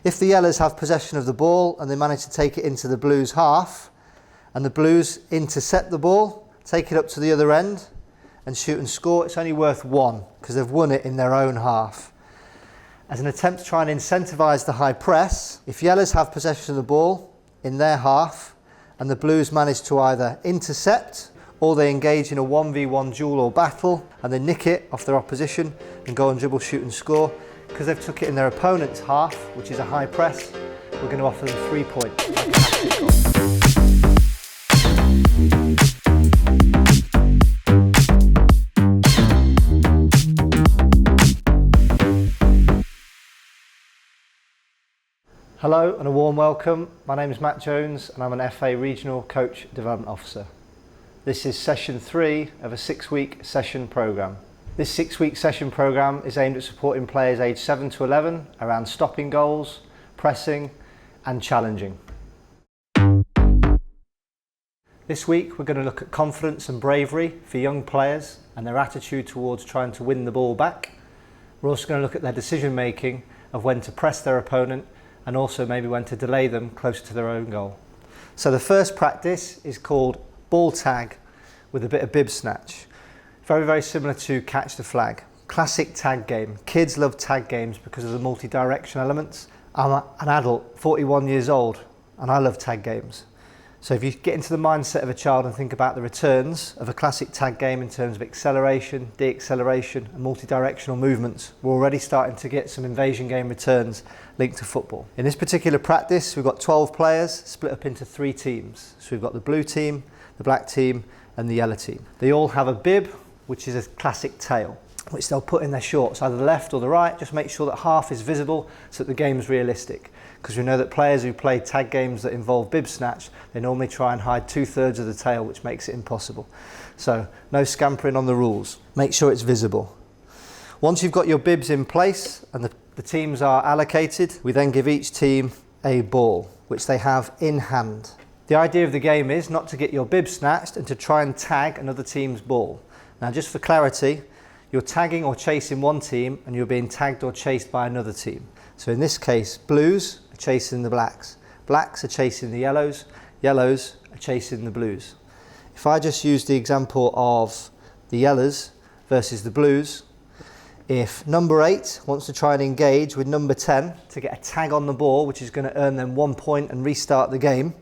If the yellows have possession of the ball and they manage to take it into the blues half, and the blues intercept the ball, take it up to the other end and shoot and score, it's only worth 1 because they've won it in their own half. As an attempt to try and incentivise the high press, if yellows have possession of the ball in their half and the blues manage to either intercept or they engage in a 1v1 duel or battle and they nick it off their opposition and go and dribble, shoot and score, because they've took it in their opponent's half, which is a high press, we're going to offer them 3 points. Hello and a warm welcome. My name is Matt Jones and I'm an FA Regional Coach Development Officer. This is session 3 of a 6-week session programme. This 6-week session programme is aimed at supporting players aged 7 to 11 around stopping goals, pressing and challenging. This week we're going to look at confidence and bravery for young players and their attitude towards trying to win the ball back. We're also going to look at their decision making of when to press their opponent and also maybe when to delay them closer to their own goal. So the first practice is called ball tag with a bit of bib snatch. Very, very similar to catch the flag. Classic tag game. Kids love tag games because of the multi-direction elements. I'm an adult, 41 years old, and I love tag games. So if you get into the mindset of a child and think about the returns of a classic tag game in terms of acceleration, de-acceleration and multi-directional movements, we're already starting to get some invasion game returns linked to football. In this particular practice, we've got 12 players split up into 3 teams. So we've got the blue team, the black team and the yellow team. They all have a bib, which is a classic tail, which they'll put in their shorts, either the left or the right. Just make sure that half is visible so that the game's realistic. Because we know that players who play tag games that involve bib snatch, they normally try and hide 2/3 of the tail, which makes it impossible. So no scampering on the rules. Make sure it's visible. Once you've got your bibs in place and the teams are allocated, we then give each team a ball, which they have in hand. The idea of the game is not to get your bib snatched and to try and tag another team's ball. Now, just for clarity, you're tagging or chasing one team and you're being tagged or chased by another team. So in this case, blues are chasing the blacks, blacks are chasing the yellows, yellows are chasing the blues. If I just use the example of the yellows versus the blues, if number 8 wants to try and engage with number 10 to get a tag on the ball, which is going to earn them 1 point and restart the game,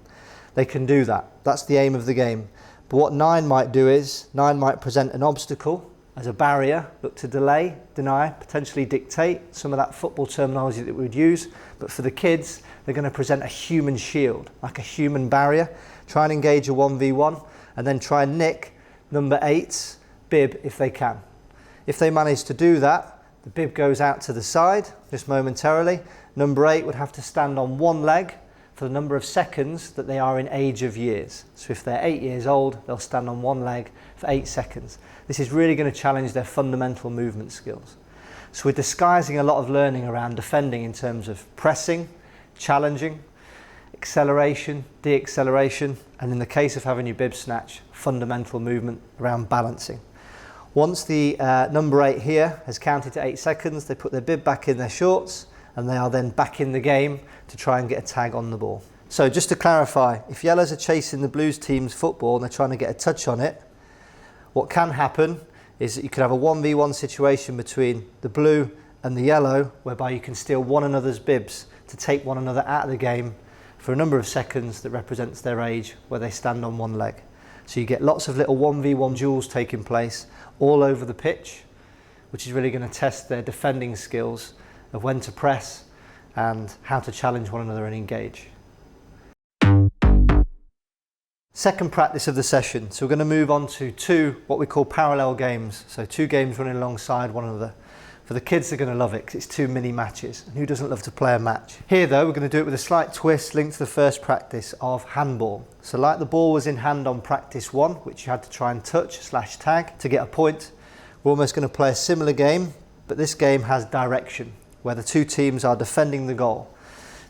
they can do that. That's the aim of the game. But what 9 might do is, 9 might present an obstacle as a barrier, look to delay, deny, potentially dictate, some of that football terminology that we would use. But for the kids, they're going to present a human shield, like a human barrier, try and engage a 1v1, and then try and nick number 8's bib if they can. If they manage to do that, the bib goes out to the side, just momentarily. Number 8 would have to stand on one leg for the number of seconds that they are in age of years. So if they're 8 years old, they'll stand on one leg for 8 seconds. This is really going to challenge their fundamental movement skills. So we're disguising a lot of learning around defending in terms of pressing, challenging, acceleration, de-acceleration, and in the case of having your bib snatch, fundamental movement around balancing. Once the number 8 here has counted to 8 seconds, they put their bib back in their shorts, and they are then back in the game to try and get a tag on the ball. So just to clarify, if yellows are chasing the blues team's football and they're trying to get a touch on it, what can happen is that you could have a 1v1 situation between the blue and the yellow, whereby you can steal one another's bibs to take one another out of the game for a number of seconds that represents their age, where they stand on one leg. So you get lots of little 1v1 duels taking place all over the pitch, which is really going to test their defending skills of when to press and how to challenge one another and engage. Second practice of the session. So we're going to move on to 2 what we call parallel games. So 2 games running alongside one another. For the kids, they're going to love it because it's 2 mini matches. And who doesn't love to play a match? Here though, we're going to do it with a slight twist linked to the first practice of handball. So like the ball was in hand on practice 1, which you had to try and touch/tag to get a point, we're almost going to play a similar game, but this game has direction, where the 2 teams are defending the goal.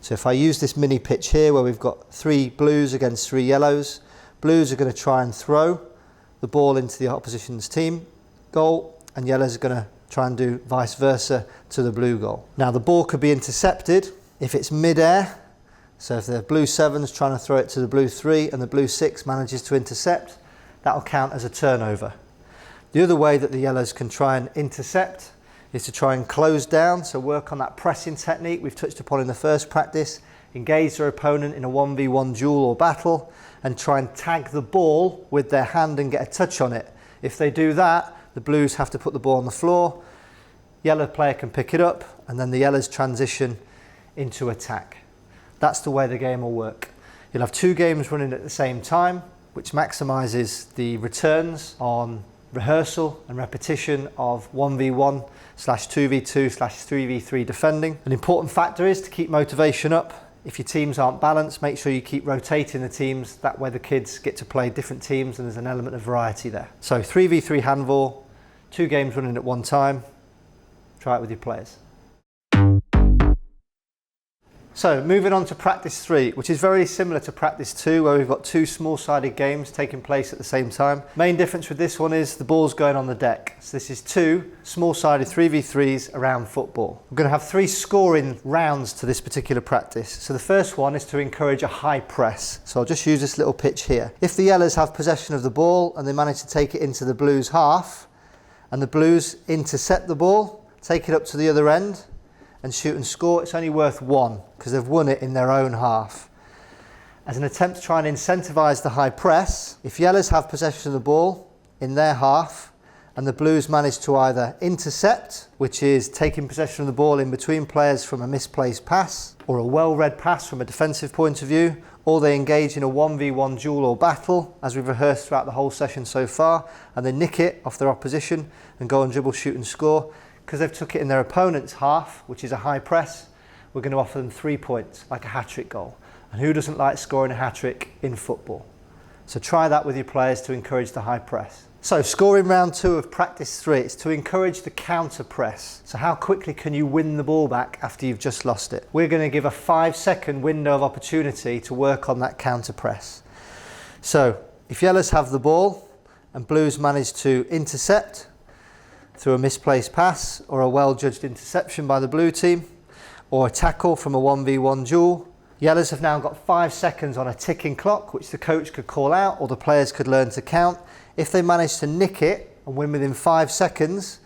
So if I use this mini pitch here where we've got 3 blues against 3 yellows, blues are going to try and throw the ball into the opposition's team goal, and yellows are going to try and do vice versa to the blue goal. Now the ball could be intercepted If it's mid-air, so if the blue 7's trying to throw it to the blue 3 and the blue 6 manages to intercept, that'll count as a turnover. The other way that the yellows can try and intercept is to try and close down, so work on that pressing technique we've touched upon in the first practice, engage their opponent in a 1v1 duel or battle and try and tag the ball with their hand and get a touch on it. If they do that, the blues have to put the ball on the floor, yellow player can pick it up and then the yellows transition into attack. That's the way the game will work. You'll have 2 games running at the same time, which maximises the returns on rehearsal and repetition of 1v1/2v2/3v3 defending. An important factor is to keep motivation up. If your teams aren't balanced, make sure you keep rotating the teams. That way the kids get to play different teams and there's an element of variety there. So 3v3 handball, 2 games running at one time. Try it with your players. So moving on to practice 3, which is very similar to practice 2, where we've got 2 small-sided games taking place at the same time. Main difference with this one is the ball's going on the deck. So this is 2 small-sided 3v3s around football. We're going to have 3 scoring rounds to this particular practice. So the first one is to encourage a high press. So I'll just use this little pitch here. If the yellows have possession of the ball and they manage to take it into the blues' half, and the blues intercept the ball, take it up to the other end, and shoot and score, it's only worth 1 because they've won it in their own half. As an attempt to try and incentivise the high press, if yellows have possession of the ball in their half and the blues manage to either intercept, which is taking possession of the ball in between players from a misplaced pass, or a well-read pass from a defensive point of view, or they engage in a 1v1 duel or battle, as we've rehearsed throughout the whole session so far, and they nick it off their opposition and go and dribble, shoot and score, because they've took it in their opponent's half, which is a high press, we're going to offer them 3 points, like a hat-trick goal. And who doesn't like scoring a hat-trick in football? So try that with your players to encourage the high press. So scoring round 2 of practice 3, it's to encourage the counter press. So how quickly can you win the ball back after you've just lost it? We're going to give a 5-second window of opportunity to work on that counter press. So if yellows have the ball and blues manage to intercept through a misplaced pass or a well-judged interception by the blue team, or a tackle from a 1v1 duel, yellows have now got 5 seconds on a ticking clock, which the coach could call out or the players could learn to count. If they manage to nick it and win within 5 seconds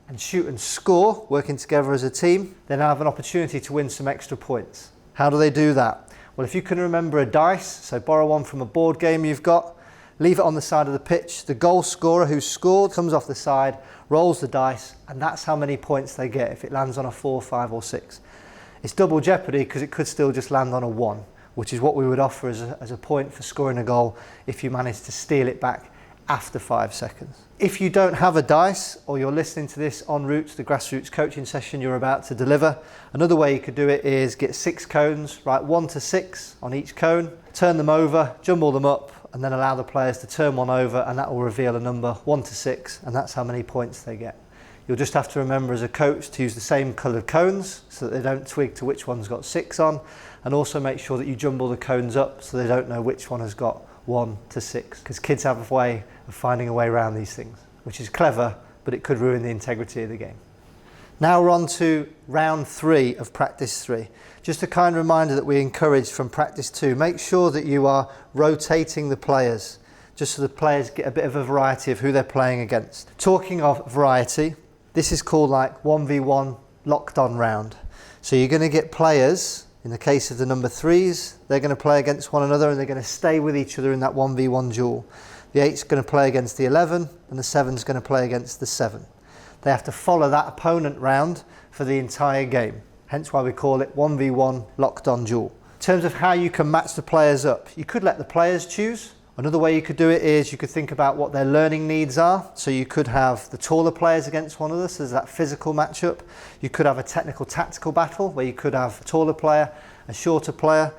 and shoot and score, working together as a team, then have an opportunity to win some extra points. How do they do that? Well, if you can remember a dice, so borrow one from a board game you've got, leave it on the side of the pitch. The goal scorer who scored comes off the side, rolls the dice, and that's how many points they get if it lands on a 4, 5 or 6. It's double jeopardy because it could still just land on a 1, which is what we would offer as a point for scoring a goal if you manage to steal it back after 5 seconds. If you don't have a dice, or you're listening to this en route to the grassroots coaching session you're about to deliver, another way you could do it is get 6 cones, write 1 to 6 on each cone, turn them over, jumble them up, and then allow the players to turn one over, and that will reveal a number 1 to 6, and that's how many points they get. You'll just have to remember as a coach to use the same coloured cones so that they don't twig to which one's got 6 on, and also make sure that you jumble the cones up so they don't know which one has got 1 to 6, because kids have a way of finding a way around these things, which is clever, but it could ruin the integrity of the game. Now we're on to round 3 of practice 3. Just a kind reminder that we encouraged from practice 2, make sure that you are rotating the players, just so the players get a bit of a variety of who they're playing against. Talking of variety, this is called like 1v1 locked on round. So you're going to get players, in the case of the number 3s, they're going to play against one another and they're going to stay with each other in that 1v1 duel. The 8's going to play against the 11 and the 7's going to play against the 7. They have to follow that opponent round for the entire game. Hence why we call it 1v1 locked on duel. In terms of how you can match the players up, you could let the players choose. Another way you could do it is you could think about what their learning needs are. So you could have the taller players against one another, so there's that physical matchup. You could have a technical tactical battle where you could have a taller player, a shorter player,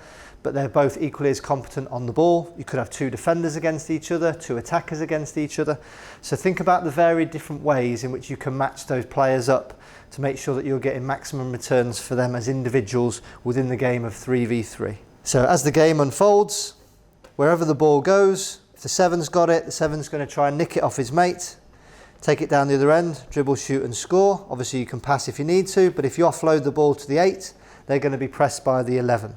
but they're both equally as competent on the ball. You could have 2 defenders against each other, 2 attackers against each other. So think about the varied different ways in which you can match those players up to make sure that you're getting maximum returns for them as individuals within the game of 3v3. So as the game unfolds, wherever the ball goes, if the 7's got it, the 7's going to try and nick it off his mate, take it down the other end, dribble, shoot and score. Obviously you can pass if you need to, but if you offload the ball to the 8, they're going to be pressed by the 11.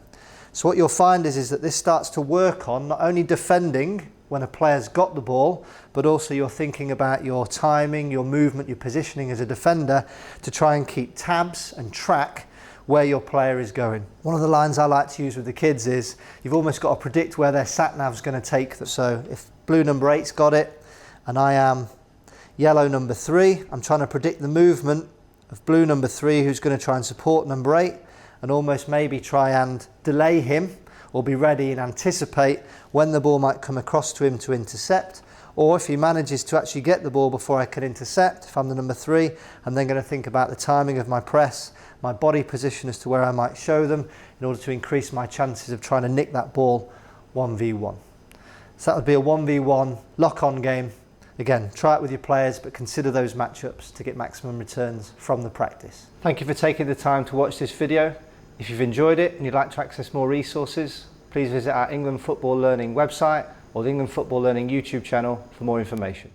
So what you'll find is that this starts to work on not only defending when a player's got the ball, but also you're thinking about your timing, your movement, your positioning as a defender to try and keep tabs and track where your player is going. One of the lines I like to use with the kids is you've almost got to predict where their sat-nav's going to take them. So if blue number 8's got it and I am yellow number 3, I'm trying to predict the movement of blue number 3 who's going to try and support number 8 and almost maybe try and delay him or be ready and anticipate when the ball might come across to him to intercept. Or if he manages to actually get the ball before I can intercept, if I'm the number 3, I'm then going to think about the timing of my press, my body position as to where I might show them in order to increase my chances of trying to nick that ball 1v1. So that would be a 1v1 lock-on game. Again, try it with your players, but consider those matchups to get maximum returns from the practice. Thank you for taking the time to watch this video. If you've enjoyed it and you'd like to access more resources, please visit our England Football Learning website or the England Football Learning YouTube channel for more information.